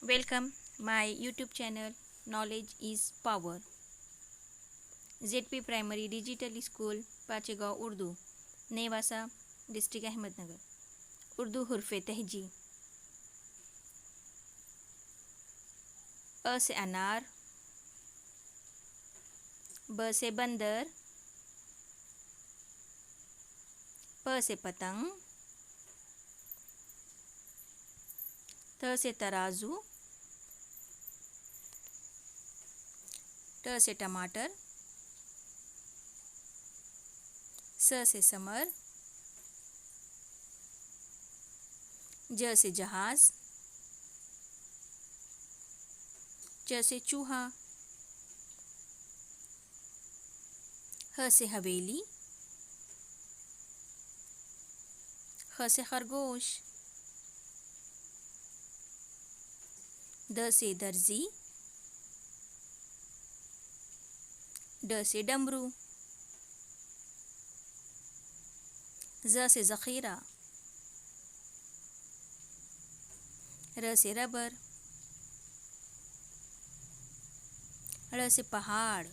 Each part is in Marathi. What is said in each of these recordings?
Welcome my YouTube channel Knowledge is Power. ZP Primary Digital School Pachegaon Urdu Nevasa district Ahmednagar Urdu हुर्फ़े तहजी। अ से अनार, ब से बंदर, प से पतंग, त से तराजू, ट से टमाटर, स से समर, ज से जहाज, च से चूहा, ह से हवेली, ख से खरगोश, द से दर्जी, ड से डमरू, ज से ज़ख़ीरा, र से रबर, ड़ से पहाड़,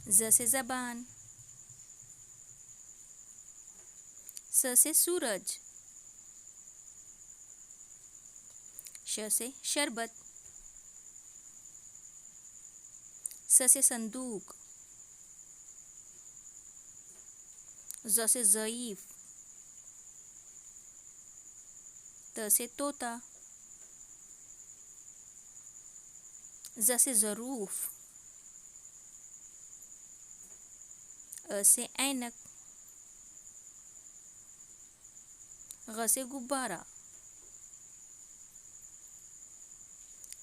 ज़ से ज़बान, स से सूरज, श से शरबत, स से संदूक, ज़ से ज़ईफ़, त से तोता, ज़ से ज़रूफ़, अ से ऐनक, ग से गुब्बारा,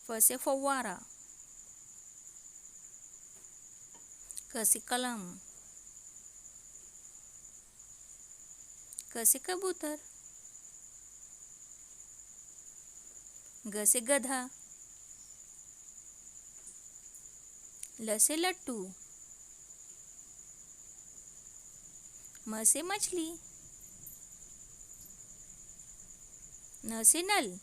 फ से फव्वारा, क से कलम, क से कबूतर, ग से गधा, ल से लट्टू, म से मछली, न से नल,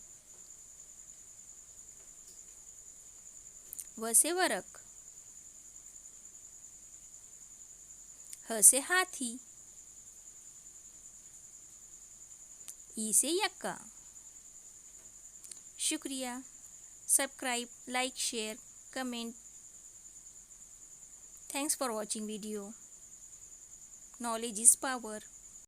व से वरक, ह से हाथी, ई से यक्का। शुक्रिया। Subscribe, like, share, comment. Thanks for watching video. Knowledge is power.